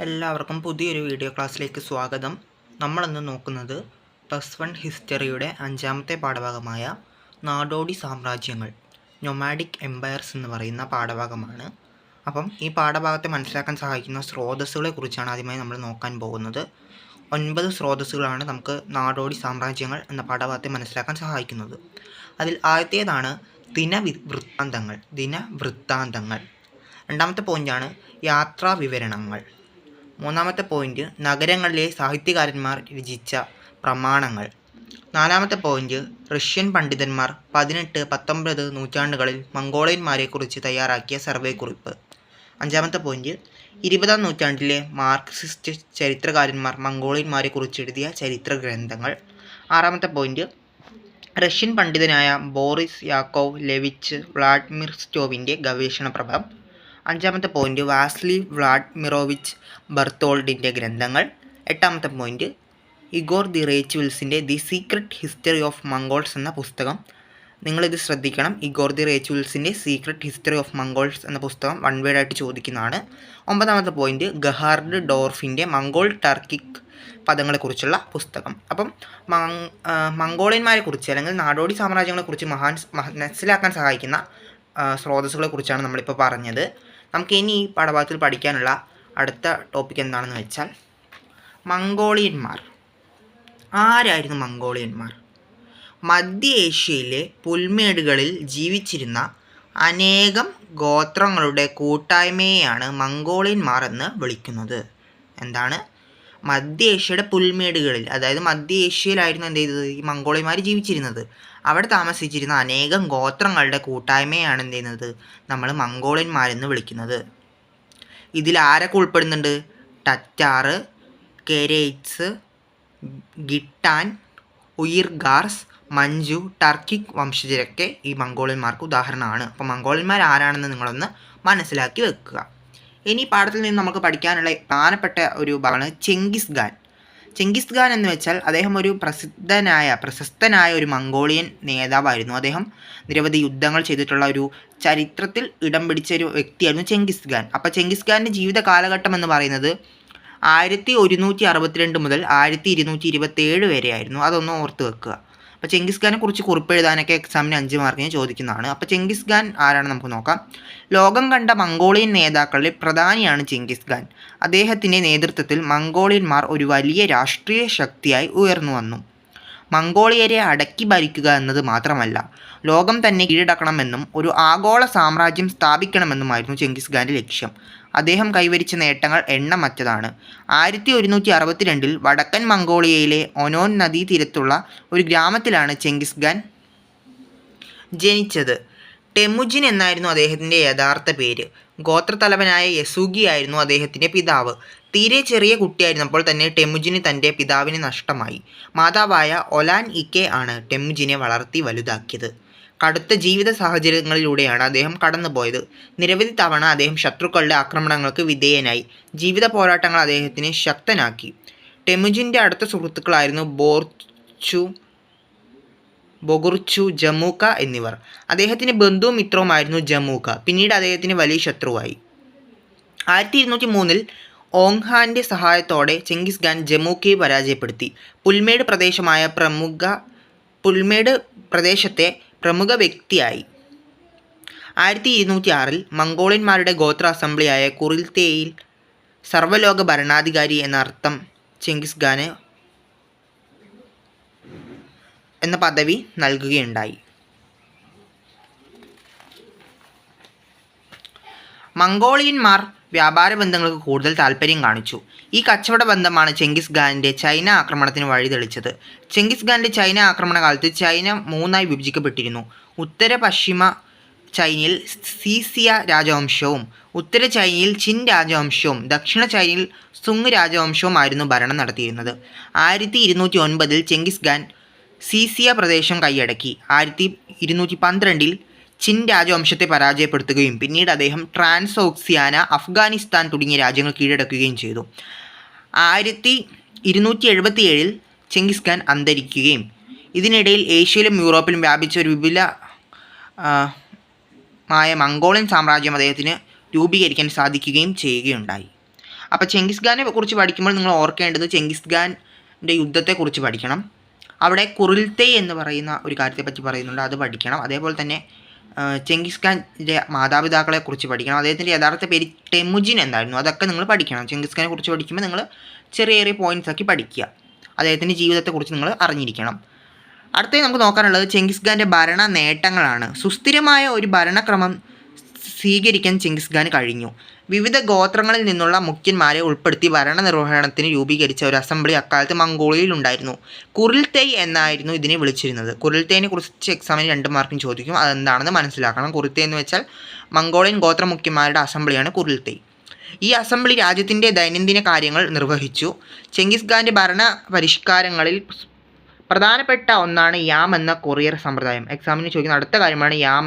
എല്ലാവർക്കും പുതിയൊരു വീഡിയോ ക്ലാസ്സിലേക്ക് സ്വാഗതം. നമ്മളിന്ന് നോക്കുന്നത് +1 ഹിസ്റ്ററിയുടെ 5ാമത്തെ പാഠഭാഗമായ നാടോടി സാമ്രാജ്യങ്ങൾ, നൊമാഡിക് എംപയർസ് എന്ന് പറയുന്ന പാഠഭാഗമാണ്. അപ്പം ഈ പാഠഭാഗത്തെ മനസ്സിലാക്കാൻ സഹായിക്കുന്ന സ്രോതസ്സുകളെ കുറിച്ചാണ് ആദ്യമായി നമ്മൾ നോക്കാൻ പോകുന്നത്. 9 സ്രോതസ്സുകളാണ് നമുക്ക് നാടോടി സാമ്രാജ്യങ്ങൾ എന്ന പാഠഭാഗത്തെ മനസ്സിലാക്കാൻ സഹായിക്കുന്നത്. അതിൽ ആദ്യത്തേതാണ് ദിനവൃത്താന്തങ്ങൾ. രണ്ടാമത്തെ പോയിൻ്റാണ് യാത്രാ വിവരണങ്ങൾ. മൂന്നാമത്തെ പോയിൻ്റ് നഗരങ്ങളിലെ സാഹിത്യകാരന്മാർ രചിച്ച പ്രമാണങ്ങൾ. നാലാമത്തെ പോയിൻ്റ് റഷ്യൻ പണ്ഡിതന്മാർ 18-19 നൂറ്റാണ്ടുകളിൽ മംഗോളിയന്മാരെക്കുറിച്ച് തയ്യാറാക്കിയ സർവേ കുറിപ്പ്. അഞ്ചാമത്തെ പോയിൻ്റ് 20-ാം നൂറ്റാണ്ടിലെ മാർക്സിസ്റ്റ് ചരിത്രകാരന്മാർ മംഗോളിയന്മാരെക്കുറിച്ച് എഴുതിയ ചരിത്ര ഗ്രന്ഥങ്ങൾ. ആറാമത്തെ പോയിൻ്റ് റഷ്യൻ പണ്ഡിതനായ ബോറിസ് യാക്കോവ് ലെവിച്ച് വ്ളാഡിമിർസ്റ്റോവിൻ്റെ ഗവേഷണ പ്രബന്ധം. അഞ്ചാമത്തെ പോയിൻ്റ് വാസ്ലി വ്ളാഡിമിറോവിച്ച് ബർത്തോൾഡിൻ്റെ ഗ്രന്ഥങ്ങൾ. എട്ടാമത്തെ പോയിൻ്റ് ഇഗോർ ദി റേച്ചുവൽസിൻ്റെ the secret history of Mongols എന്ന പുസ്തകം. നിങ്ങളിത് ശ്രദ്ധിക്കണം. ഇഗോർ ദി റേച്ചുവൽസിൻ്റെ സീക്രട്ട് ഹിസ്റ്ററി ഓഫ് മംഗോൾസ് എന്ന പുസ്തകം വൺ വേർഡായിട്ട് ചോദിക്കുന്നതാണ്. ഒമ്പതാമത്തെ പോയിൻ്റ് ഗഹാർഡ് ഡോർഫിൻ്റെ മംഗോൾ ടർക്കിക് പദങ്ങളെക്കുറിച്ചുള്ള പുസ്തകം. അപ്പം മംഗോളിയന്മാരെക്കുറിച്ച് അല്ലെങ്കിൽ നാടോടി സാമ്രാജ്യങ്ങളെക്കുറിച്ച് മനസ്സിലാക്കാൻ സഹായിക്കുന്ന സ്രോതസ്സുകളെക്കുറിച്ചാണ് നമ്മളിപ്പോൾ പറഞ്ഞത്. നമുക്ക് ഇനി ഈ പാഠഭാഗത്തിൽ പഠിക്കാനുള്ള അടുത്ത ടോപ്പിക് എന്താണെന്ന് വെച്ചാൽ മംഗോളിയന്മാർ. ആരായിരുന്നു മംഗോളിയന്മാർ? മധ്യ ഏഷ്യയിലെ പുൽമേടുകളിൽ ജീവിച്ചിരുന്ന അനേകം ഗോത്രങ്ങളുടെ കൂട്ടായ്മയെയാണ് മംഗോളിയന്മാർ എന്ന് വിളിക്കുന്നത്. എന്താണ്? മധ്യ ഏഷ്യയുടെ പുൽമേടുകളിൽ, അതായത് മധ്യ ഏഷ്യയിലായിരുന്നു എന്ത് ചെയ്തത്, ഈ മംഗോളിയന്മാർ ജീവിച്ചിരുന്നത്. അവിടെ താമസിച്ചിരുന്ന അനേകം ഗോത്രങ്ങളുടെ കൂട്ടായ്മയാണ് എന്ത് ചെയ്യുന്നത്, നമ്മൾ മംഗോളിയന്മാരെന്ന് വിളിക്കുന്നത്. ഇതിൽ ആരൊക്കെ ഉൾപ്പെടുന്നുണ്ട്? ടറ്റാറ്, കെരേറ്റ്സ്, ഗിട്ടാൻ, ഉയിർഗാർസ്, മഞ്ജു, ടർക്കിക് വംശജരൊക്കെ ഈ മംഗോളിയന്മാർക്ക് ഉദാഹരണമാണ്. അപ്പോൾ മംഗോളിയന്മാർ ആരാണെന്ന് നിങ്ങളൊന്ന് മനസ്സിലാക്കി വെക്കുക. ഇനി പാഠത്തിൽ നിന്ന് നമുക്ക് പഠിക്കാനുള്ള പ്രധാനപ്പെട്ട ഒരു ഭാഗമാണ് ചെങ്കിസ് ഖാൻ. ചെങ്കിസ് ഖാൻ എന്ന് വെച്ചാൽ അദ്ദേഹം ഒരു പ്രശസ്തനായ ഒരു മംഗോളിയൻ നേതാവായിരുന്നു. അദ്ദേഹം നിരവധി യുദ്ധങ്ങൾ ചെയ്തിട്ടുള്ള ഒരു ചരിത്രത്തിൽ ഇടം പിടിച്ച ഒരു വ്യക്തിയായിരുന്നു ചെങ്കിസ് ഖാൻ. അപ്പോൾ ചെങ്കിസ് ഖാൻ്റെ ജീവിത കാലഘട്ടം എന്ന് പറയുന്നത് 1162 മുതൽ 1227 വരെയായിരുന്നു. അതൊന്ന് ഓർത്ത് വെക്കുക. അപ്പോൾ ചെങ്കിസ് ഖാനെ കുറിച്ച് കുറിപ്പ് എഴുതാനൊക്കെ എക്സാമിന് 5 മാർക്കിന് ചോദിക്കുന്നതാണ്. അപ്പോൾ ചെങ്കിസ് ഖാൻ ആരാണ് നമുക്ക് നോക്കാം. ലോകം കണ്ട മംഗോളിയൻ നേതാക്കളിൽ പ്രധാനിയാണ് ചെങ്കിസ് ഖാൻ. അദ്ദേഹത്തിൻ്റെ നേതൃത്വത്തിൽ മംഗോളിയന്മാർ ഒരു വലിയ രാഷ്ട്രീയ ശക്തിയായി ഉയർന്നു വന്നു. മംഗോളിയരെ അടക്കി ഭരിക്കുക എന്നത് മാത്രമല്ല, ലോകം തന്നെ കീഴടക്കണമെന്നും ഒരു ആഗോള സാമ്രാജ്യം സ്ഥാപിക്കണമെന്നുമായിരുന്നു ചെങ്കിസ് ഖാൻ്റെ ലക്ഷ്യം. അദ്ദേഹം കൈവരിച്ച നേട്ടങ്ങൾ എണ്ണമറ്റതാണ്. 1162 വടക്കൻ മംഗോളിയയിലെ ഒനോൻ നദീതീരത്തുള്ള ഒരു ഗ്രാമത്തിലാണ് ചെങ്കിസ് ഖാൻ ജനിച്ചത്. ടെമുജിൻ എന്നായിരുന്നു അദ്ദേഹത്തിൻ്റെ യഥാർത്ഥ പേര്. ഗോത്രത്തലവനായ യസൂഗി ആയിരുന്നു അദ്ദേഹത്തിൻ്റെ പിതാവ്. തീരെ ചെറിയ കുട്ടിയായിരുന്നപ്പോൾ തന്നെ ടെമുജിന് തൻ്റെ പിതാവിനെ നഷ്ടമായി. മാതാവായ ഒലാൻ ഇക്കെ ആണ് ടെമുജിനെ വളർത്തി വലുതാക്കിയത്. കടുത്ത ജീവിത സാഹചര്യങ്ങളിലൂടെയാണ് അദ്ദേഹം കടന്നുപോയത്. നിരവധി തവണ അദ്ദേഹം ശത്രുക്കളുടെ ആക്രമണങ്ങൾക്ക് വിധേയനായി. ജീവിത പോരാട്ടങ്ങൾ അദ്ദേഹത്തിനെ ശക്തനാക്കി. ടെമുജിൻ്റെ അടുത്ത സുഹൃത്തുക്കളായിരുന്നു ബൊഗുർച്ചു, ജമൂക്ക എന്നിവർ. അദ്ദേഹത്തിൻ്റെ ബന്ധുവും മിത്രവുമായിരുന്നു ജമൂക്ക. പിന്നീട് അദ്ദേഹത്തിന് വലിയ ശത്രുവായി. 1203 ഓങ്ഹാൻ്റെ സഹായത്തോടെ ചെങ്കിസ് ഖാൻ ജമൂക്കയെ പരാജയപ്പെടുത്തി. പുൽമേട് പ്രദേശത്തെ പ്രമുഖ വ്യക്തിയായി. 1206 മംഗോളിയന്മാരുടെ ഗോത്ര അസംബ്ലിയായ കുറിൽത്തേയിൽ സർവ്വലോക ഭരണാധികാരി എന്നർത്ഥം ചെങ്കിസ് ഖാന് എന്ന പദവി നൽകുകയുണ്ടായി. മംഗോളിയന്മാർ വ്യാപാര ബന്ധങ്ങൾക്ക് കൂടുതൽ താല്പര്യം കാണിച്ചു. ഈ കച്ചവട ബന്ധമാണ് ചെങ്കിസ് ഖാൻ്റെ ചൈന ആക്രമണത്തിന് വഴിതെളിച്ചത്. ചെങ്കിസ് ഖാൻ്റെ ചൈന ആക്രമണ കാലത്ത് ചൈന 3ആയി വിഭജിക്കപ്പെട്ടിരുന്നു. ഉത്തര പശ്ചിമ ചൈനയിൽ സീസിയ രാജവംശവും ഉത്തര ചൈനയിൽ ചിൻ രാജവംശവും ദക്ഷിണ ചൈനയിൽ സുങ് രാജവംശവുമായിരുന്നു ഭരണം നടത്തിയിരുന്നത്. 1209 ചെങ്കിസ് ഖാൻ സീസിയ പ്രദേശം കൈയടക്കി. 1212 ചിൻ രാജവംശത്തെ പരാജയപ്പെടുത്തുകയും പിന്നീട് അദ്ദേഹം ട്രാൻസോക്സിയാന, അഫ്ഗാനിസ്ഥാൻ തുടങ്ങിയ രാജ്യങ്ങൾ കീഴടക്കുകയും ചെയ്തു. 1277 ചെങ്കിസ് ഖാൻ അന്തരിക്കുകയും ഇതിനിടയിൽ ഏഷ്യയിലും യൂറോപ്പിലും വ്യാപിച്ച ഒരു വിപുലമായ മംഗോളിയൻ സാമ്രാജ്യം അദ്ദേഹത്തിന് രൂപീകരിക്കാൻ സാധിക്കുകയും ചെയ്യുകയുണ്ടായി. അപ്പോൾ ചെങ്കിസ് ഖാനെ കുറിച്ച് പഠിക്കുമ്പോൾ നിങ്ങൾ ഓർക്കേണ്ടത് ചെങ്കിസ് ഖാൻ്റെ യുദ്ധത്തെക്കുറിച്ച് പഠിക്കണം. അവിടെ കുറിൽത്തേയ് എന്ന് പറയുന്ന ഒരു കാര്യത്തെപ്പറ്റി പറയുന്നുണ്ട്, അത് പഠിക്കണം. അതേപോലെ തന്നെ ചെങ്കിസ് ഖാൻ്റെ മാതാപിതാക്കളെക്കുറിച്ച് പഠിക്കണം. അദ്ദേഹത്തിൻ്റെ യഥാർത്ഥ പേര് ടെമുജിൻ എന്തായിരുന്നു, അതൊക്കെ നിങ്ങൾ പഠിക്കണം. ചെങ്കിസ് ഖാനെ കുറിച്ച് പഠിക്കുമ്പോൾ നിങ്ങൾ ചെറിയ ചെറിയ പോയിൻറ്റ്സ് ആക്കി പഠിക്കുക. അദ്ദേഹത്തിൻ്റെ ജീവിതത്തെക്കുറിച്ച് നിങ്ങൾ അറിഞ്ഞിരിക്കണം. അടുത്തത് നമുക്ക് നോക്കാനുള്ളത് ചെങ്കിസ് ഖാൻ്റെ ഭരണ നേട്ടങ്ങളാണ്. സുസ്ഥിരമായ ഒരു ഭരണക്രമം സ്വീകരിക്കാൻ ചെങ്കിസ് ഖാന് കഴിഞ്ഞു. വിവിധ ഗോത്രങ്ങളിൽ നിന്നുള്ള മുഖ്യന്മാരെ ഉൾപ്പെടുത്തി ഭരണനിർവഹണത്തിന് രൂപീകരിച്ച ഒരു അസംബ്ലി അക്കാലത്ത് മംഗോളിയയിൽ ഉണ്ടായിരുന്നു. കുറിൽത്തേയ് എന്നായിരുന്നു ഇതിനെ വിളിച്ചിരുന്നത്. കുറിൽത്തേയിനെ കുറിച്ച് എക്സാമിന് 2 മാർക്കും ചോദിക്കും, അതെന്താണെന്ന് മനസ്സിലാക്കണം. കുറിൽത്തേയ് എന്ന് വെച്ചാൽ മംഗോളിയൻ ഗോത്ര മുഖ്യന്മാരുടെ അസംബ്ലിയാണ് കുറിൽത്തേയ്. ഈ അസംബ്ലി രാജ്യത്തിൻ്റെ ദൈനംദിന കാര്യങ്ങൾ നിർവഹിച്ചു. ചെങ്കിസ് ഖാൻ്റെ ഭരണ പരിഷ്കാരങ്ങളിൽ പ്രധാനപ്പെട്ട ഒന്നാണ് യാം എന്ന കൊറിയർ സമ്പ്രദായം. എക്സാമിന് ചോദിക്കുന്ന അടുത്ത കാര്യമാണ് യാം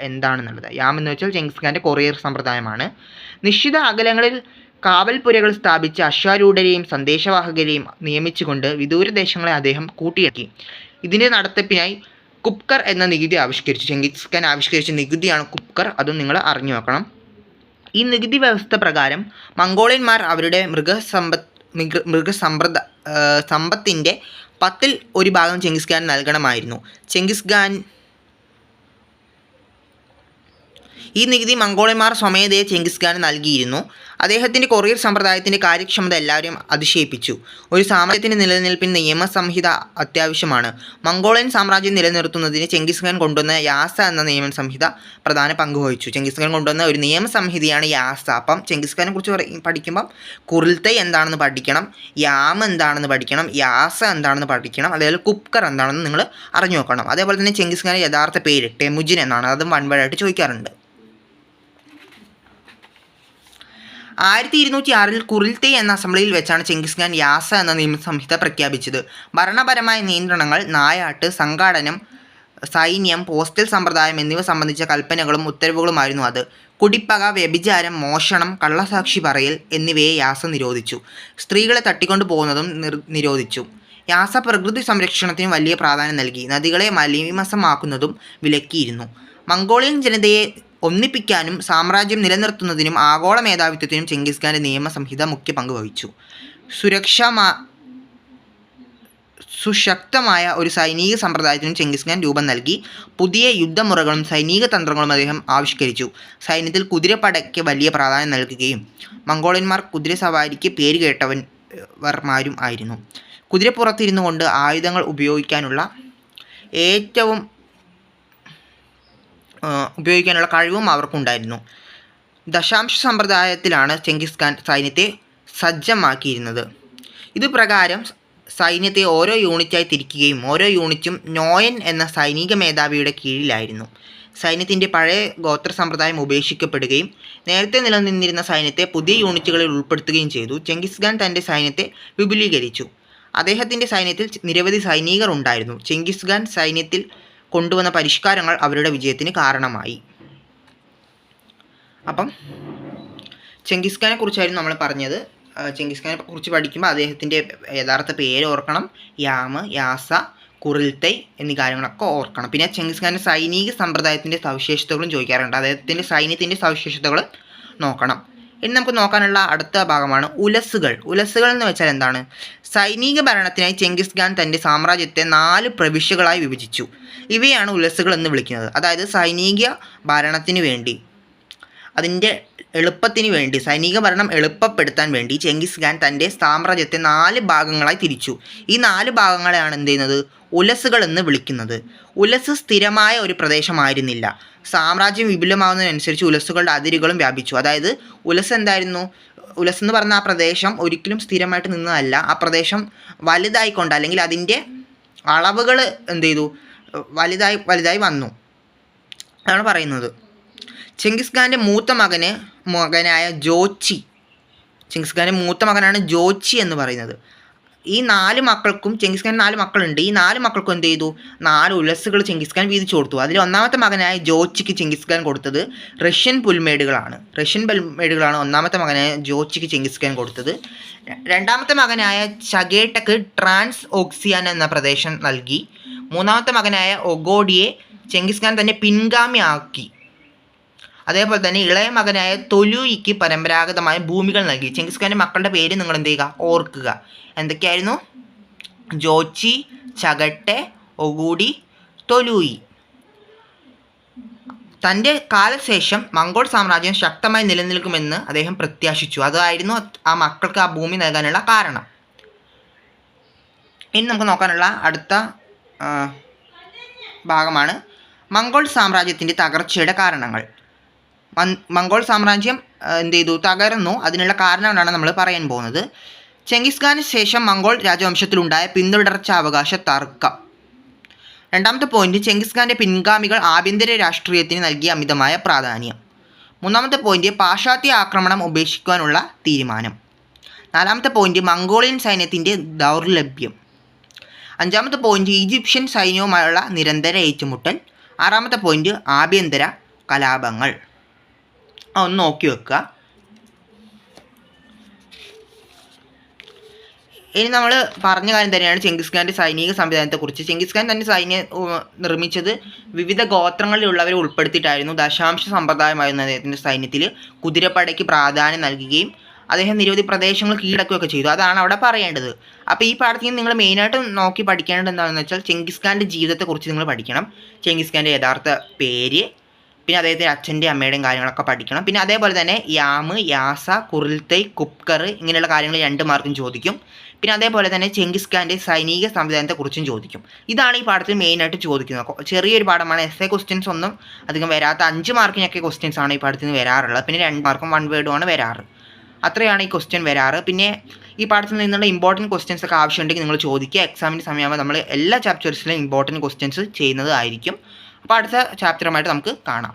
എന്താണെന്നുള്ളത്. യാം എന്ന് വെച്ചാൽ ചെങ്കിസ് ഖാൻ്റെ കൊറിയർ സമ്പ്രദായമാണ്. നിശ്ചിത അകലങ്ങളിൽ കാവൽപുരകൾ സ്ഥാപിച്ച് അശ്വാരൂഢരെയും സന്ദേശവാഹകരെയും നിയമിച്ചുകൊണ്ട് വിദൂര ദേശങ്ങളെ അദ്ദേഹം കൂട്ടിയിറക്കി. ഇതിൻ്റെ നടത്തിപ്പിനായി കുപ്കർ എന്ന നികുതി ആവിഷ്കരിച്ചു. ചെങ്കിസ് ഖാൻ ആവിഷ്കരിച്ച നികുതിയാണ് കുപ്കർ, അതും നിങ്ങൾ അറിഞ്ഞു വെക്കണം. ഈ നികുതി വ്യവസ്ഥ പ്രകാരം മംഗോളിയന്മാർ അവരുടെ സമ്പത്തിൻ്റെ 10% ഭാഗം ചെങ്കിസ് ഖാൻ നൽകണമായിരുന്നു. ഈ നികുതി മംഗോളിയന്മാർ സ്വമേധയെ ചെങ്കിസ് ഖാന് നൽകിയിരുന്നു. അദ്ദേഹത്തിൻ്റെ കൊറിയർ സമ്പ്രദായത്തിൻ്റെ കാര്യക്ഷമത എല്ലാവരെയും അതിശയിപ്പിച്ചു. ഒരു സാമ്രാജ്യത്തിൻ്റെ നിലനിൽപ്പിന് നിയമസംഹിത അത്യാവശ്യമാണ്. മംഗോളിയൻ സാമ്രാജ്യം നിലനിർത്തുന്നതിന് ചെങ്കിസ് ഖാൻ കൊണ്ടുവന്ന യാസ എന്ന നിയമസംഹിത പ്രധാന പങ്ക് വഹിച്ചു. ചെങ്കിസ് ഖാൻ കൊണ്ടുവന്ന ഒരു നിയമസംഹിതയാണ് യാസ. അപ്പം ചെങ്കിസ് ഖാനെ കുറിച്ച് പഠിക്കുമ്പം കുറിൽത്തേയ് എന്താണെന്ന് പഠിക്കണം, യാം എന്താണെന്ന് പഠിക്കണം, യാസ എന്താണെന്ന് പഠിക്കണം, അതേപോലെ കുപ്കർ എന്താണെന്ന് നിങ്ങൾ അറിഞ്ഞു നോക്കണം. അതേപോലെ തന്നെ ചെങ്കിസ് ഖാൻ്റെ യഥാർത്ഥ പേര് ടെമുജിൻ എന്നാണ്, അതും 1 വേർഡായിട്ട് ചോദിക്കാറുണ്ട്. 1206 കുറിൽത്തേയ് എന്ന അസംബ്ലിയിൽ വെച്ചാണ് ചെങ്കിസ് ഖാൻ യാസ എന്ന നിയമസംഹിത പ്രഖ്യാപിച്ചത്. ഭരണപരമായ നിയന്ത്രണങ്ങൾ, നായാട്ട്, സംഘാടനം, സൈന്യം, പോസ്റ്റൽ സമ്പ്രദായം എന്നിവ സംബന്ധിച്ച കൽപ്പനകളും ഉത്തരവുകളുമായിരുന്നു അത്. കുടിപ്പക, വ്യഭിചാരം, മോഷണം, കള്ളസാക്ഷി പറയൽ എന്നിവയെ യാസ നിരോധിച്ചു. സ്ത്രീകളെ തട്ടിക്കൊണ്ടു പോകുന്നതും നിരോധിച്ചു. യാസ പ്രകൃതി സംരക്ഷണത്തിന് വലിയ പ്രാധാന്യം നൽകി. നദികളെ മലീമസമാക്കുന്നതും വിലക്കിയിരുന്നു. മംഗോളിയൻ ജനതയെ ഒന്നിപ്പിക്കാനും സാമ്രാജ്യം നിലനിർത്തുന്നതിനും ആഗോള മേധാവിത്വത്തിനും ചെങ്കിസ് ഖാൻ്റെ നിയമസംഹിത മുഖ്യ പങ്ക് വഹിച്ചു. സുശക്തമായ ഒരു സൈനിക സമ്പ്രദായത്തിനും ചെങ്കിസ് ഖാൻ രൂപം നൽകി. പുതിയ യുദ്ധമുറകളും സൈനിക തന്ത്രങ്ങളും അദ്ദേഹം ആവിഷ്കരിച്ചു. സൈന്യത്തിൽ കുതിരപ്പടയ്ക്ക് വലിയ പ്രാധാന്യം നൽകുകയും മംഗോളിയന്മാർ കുതിരസവാരിക്ക് പേര് കേട്ടവന്മാരും ആയിരുന്നു. കുതിരപ്പുറത്തിരുന്നു കൊണ്ട് ആയുധങ്ങൾ ഉപയോഗിക്കാനുള്ള കഴിവും അവർക്കുണ്ടായിരുന്നു. ദശാംശ സമ്പ്രദായത്തിലാണ് ചെങ്കിസ് ഖാൻ സൈന്യത്തെ സജ്ജമാക്കിയിരുന്നത്. ഇതുപ്രകാരം സൈന്യത്തെ ഓരോ യൂണിറ്റായി തിരിക്കുകയും ഓരോ യൂണിറ്റും നോയൻ എന്ന സൈനിക മേധാവിയുടെ കീഴിലായിരുന്നു. സൈന്യത്തിൻ്റെ പഴയ ഗോത്ര സമ്പ്രദായം ഉപേക്ഷിക്കപ്പെടുകയും നേരത്തെ നിലനിന്നിരുന്ന സൈന്യത്തെ പുതിയ യൂണിറ്റുകളിൽ ഉൾപ്പെടുത്തുകയും ചെയ്തു. ചെങ്കിസ് ഖാൻ തൻ്റെ സൈന്യത്തെ വിപുലീകരിച്ചു. അദ്ദേഹത്തിൻ്റെ സൈന്യത്തിൽ നിരവധി സൈനികർ ഉണ്ടായിരുന്നു. ചെങ്കിസ് ഖാൻ സൈന്യത്തിൽ കൊണ്ടുവന്ന പരിഷ്കാരങ്ങൾ അവരുടെ വിജയത്തിന് കാരണമായി. അപ്പം ചെങ്കിസ് ഖാനെ കുറിച്ചായിരുന്നു നമ്മൾ പറഞ്ഞത്. ചെങ്കിസ് ഖാനെ കുറിച്ച് പഠിക്കുമ്പോൾ അദ്ദേഹത്തിൻ്റെ യഥാർത്ഥ പേര് ഓർക്കണം, യാം, യാസ, കുറിൽത്തേയ് എന്നീ കാര്യങ്ങളൊക്കെ ഓർക്കണം. പിന്നെ ചെങ്കിസ് ഖാൻ്റെ സൈനിക സമ്പ്രദായത്തിൻ്റെ സവിശേഷതകളും ചോദിക്കാറുണ്ട്. അദ്ദേഹത്തിൻ്റെ സൈന്യത്തിൻ്റെ സവിശേഷതകൾ നോക്കണം. ഇനി നമുക്ക് നോക്കാനുള്ള അടുത്ത ഭാഗമാണ് ഉലസുകൾ. ഉലസുകൾ എന്ന് വെച്ചാൽ എന്താണ്? സൈനിക ഭരണത്തിനായി ചെങ്കിസ് ഖാൻ തൻ്റെ സാമ്രാജ്യത്തെ 4 പ്രവിശ്യകളായി വിഭജിച്ചു. ഇവയാണ് ഉലസുകൾ എന്ന് വിളിക്കുന്നത്. അതായത് സൈനിക ഭരണത്തിന് വേണ്ടി, അതിൻ്റെ എളുപ്പത്തിന് വേണ്ടി, സൈനിക ഭരണം എളുപ്പപ്പെടുത്താൻ വേണ്ടി ചെങ്കിസ് ഖാൻ തൻ്റെ സാമ്രാജ്യത്തെ 4 ഭാഗങ്ങളായി തിരിച്ചു. ഈ 4 ഭാഗങ്ങളെയാണ് എന്ത് ചെയ്യുന്നത്? ഉലസുകൾ എന്ന് വിളിക്കുന്നത്. ഉലസ് സ്ഥിരമായ ഒരു പ്രദേശമായിരുന്നില്ല. സാമ്രാജ്യം വിപുലമാകുന്നതിനനുസരിച്ച് ഉലസുകളുടെ അതിരുകളും വ്യാപിച്ചു. അതായത് ഉലസ് എന്തായിരുന്നു? ഉലസ് എന്ന് പറഞ്ഞ ആ പ്രദേശം ഒരിക്കലും സ്ഥിരമായിട്ട് നിന്നതല്ല. ആ പ്രദേശം വലുതായിക്കൊണ്ട്, അല്ലെങ്കിൽ അതിൻ്റെ അളവുകൾ എന്ത് ചെയ്തു? വലുതായി വന്നു എന്നാണ് പറയുന്നത്. ചെങ്കിസ് ഖാൻ്റെ മകനായ ജോച്ചി, ചെങ്കിസ് ഖാൻ്റെ മൂത്ത മകനാണ് ജോച്ചി എന്ന് പറയുന്നത്. ഈ 4 മക്കൾക്കും, ചെങ്കിസ് ഖാൻ 4 മക്കളുണ്ട്. ഈ 4 മക്കൾക്കും എന്ത് ചെയ്തു? 4 ഉലസുകൾ ചെങ്കിസ് ഖാൻ വീതിച്ചു കൊടുത്തു. അതിൽ ഒന്നാമത്തെ മകനായ ജോച്ചിക്ക് ചെങ്കിസ് ഖാൻ കൊടുത്തത് റഷ്യൻ പുൽമേടുകളാണ്. ഒന്നാമത്തെ മകനായ ജോച്ചിക്ക് ചെങ്കിസ് ഖാൻ കൊടുത്തത്. രണ്ടാമത്തെ മകനായ ചഗേട്ടക്ക് ട്രാൻസ് ഓക്സിയാൻ എന്ന പ്രദേശം നൽകി. മൂന്നാമത്തെ മകനായ ഒഗോഡിയെ ചെങ്കിസ് ഖാൻ തന്നെ പിൻഗാമി ആക്കി. അതേപോലെ തന്നെ ഇളയ മകനായ തൊലൂയിക്ക് പരമ്പരാഗതമായ ഭൂമികൾ നൽകി. ചെങ്കിസ് ഖാൻ്റെ മക്കളുടെ പേര് നിങ്ങൾ എന്ത് ചെയ്യുക, ഓർക്കുക. എന്തൊക്കെയായിരുന്നു? ജോച്ചി, ചഗട്ടെ, ഒഗൂഡി, തൊലൂയി. തൻ്റെ കാലശേഷം മംഗോൾ സാമ്രാജ്യം ശക്തമായി നിലനിൽക്കുമെന്ന് അദ്ദേഹം പ്രത്യാശിച്ചു. അതായിരുന്നു ആ മക്കൾക്ക് ആ ഭൂമി നൽകാനുള്ള കാരണം. ഇനി നമുക്ക് നോക്കാനുള്ള അടുത്ത ഭാഗമാണ് മംഗോൾ സാമ്രാജ്യത്തിൻ്റെ തകർച്ചയുടെ കാരണങ്ങൾ. മംഗോൾ സാമ്രാജ്യം എന്ത് ചെയ്തു, തകർന്നു. അതിനുള്ള കാരണങ്ങളാണ് നമ്മൾ പറയാൻ പോകുന്നത്. ചെങ്കിസ് ഖാന് ശേഷം മംഗോൾ രാജവംശത്തിലുണ്ടായ പിന്തുടർച്ചാവകാശ തർക്കം. രണ്ടാമത്തെ പോയിന്റ്, ചെങ്കിസ് ഖാൻ്റെ പിൻഗാമികൾ ആഭ്യന്തര രാഷ്ട്രീയത്തിന് നൽകിയ അമിതമായ പ്രാധാന്യം. മൂന്നാമത്തെ പോയിന്റ്, പാശ്ചാത്യ ആക്രമണം ഉപേക്ഷിക്കാനുള്ള തീരുമാനം. നാലാമത്തെ പോയിന്റ്, മംഗോളിയൻ സൈന്യത്തിൻ്റെ ദൗർലഭ്യം. അഞ്ചാമത്തെ പോയിന്റ്, ഈജിപ്ഷ്യൻ സൈന്യവുമായുള്ള നിരന്തര ഏറ്റുമുട്ടൽ. ആറാമത്തെ പോയിന്റ്, ആഭ്യന്തര കലാപങ്ങൾ. ഒന്ന് നോക്കി വെക്കുക. ഇനി നമ്മൾ പറഞ്ഞ കാര്യം തന്നെയാണ് ചെങ്കിസ് ഖാൻ്റെ സൈനിക സംവിധാനത്തെക്കുറിച്ച്. ചെങ്കിസ് ഖാൻ തൻ്റെ സൈന്യം നിർമ്മിച്ചത് വിവിധ ഗോത്രങ്ങളിലുള്ളവരെ ഉൾപ്പെടുത്തിയിട്ടായിരുന്നു. ദശാംശ സമ്പ്രദായമായിരുന്നു അദ്ദേഹത്തിൻ്റെ സൈന്യത്തിൽ. കുതിരപ്പടയ്ക്ക് പ്രാധാന്യം നൽകുകയും അദ്ദേഹം നിരവധി പ്രദേശങ്ങൾ കീഴടക്കുകയൊക്കെ ചെയ്തു. അതാണ് അവിടെ പറയേണ്ടത്. അപ്പോൾ ഈ പാഠത്തിൽ നിങ്ങൾ മെയിനായിട്ട് നോക്കി പഠിക്കേണ്ടത് എന്താണെന്ന് വെച്ചാൽ ചെങ്കിസ് ഖാൻ്റെ ജീവിതത്തെക്കുറിച്ച് നിങ്ങൾ പഠിക്കണം. ചെങ്കിസ് ഖാൻ്റെ യഥാർത്ഥ പേര്, പിന്നെ അദ്ദേഹത്തിൻ്റെ അച്ഛൻ്റെയും അമ്മയുടെയും കാര്യങ്ങളൊക്കെ പഠിക്കണം. പിന്നെ അതേപോലെ തന്നെ യാമ്, യാസ, കുറിൽത്തൈ, കുപ്കർ ഇങ്ങനെയുള്ള കാര്യങ്ങൾ 2 മാർക്കും ചോദിക്കും. പിന്നെ അതേപോലെ തന്നെ ചെങ്കിസ് ഖാൻ്റെ സൈനിക സംവിധാനത്തെക്കുറിച്ചും ചോദിക്കും. ഇതാണ് ഈ പാഠത്തിൽ മെയിനായിട്ട് ചോദിക്കുന്നത്. ചെറിയൊരു പാഠമാണ്. എസ് എ ക്വസ്റ്റ്യൻസ് ഒന്നും അധികം വരാത്ത 5 മാർക്കിനൊക്കെ ക്വസ്റ്റ്യൻസ് ആണ് ഈ പാഠത്തിൽ നിന്ന് വരാറുള്ളത്. പിന്നെ 2 മാർക്കും 1 വേർഡുമാണ് വരാറ്. അത്രയാണ് ഈ ക്വസ്റ്റ്യൻ വരാറ്. പിന്നെ ഈ പാഠത്തിൽ നിന്നുള്ള ഇമ്പോർട്ടൻറ്റ് ക്വസ്റ്റ്യൻസ് ഒക്കെ ആവശ്യമുണ്ടെങ്കിൽ നിങ്ങൾ ചോദിക്കുക. എക്സാമിൻ്റെ സമയമാകുമ്പോൾ നമ്മൾ എല്ലാ ചാപ്റ്റേഴ്സിലും ഇമ്പോർട്ടൻറ്റ് ക്വസ്റ്റ്യൻസ് ചെയ്യുന്നതായിരിക്കും. അപ്പോൾ അടുത്ത ചാപ്റ്ററുമായിട്ട് നമുക്ക് കാണാം.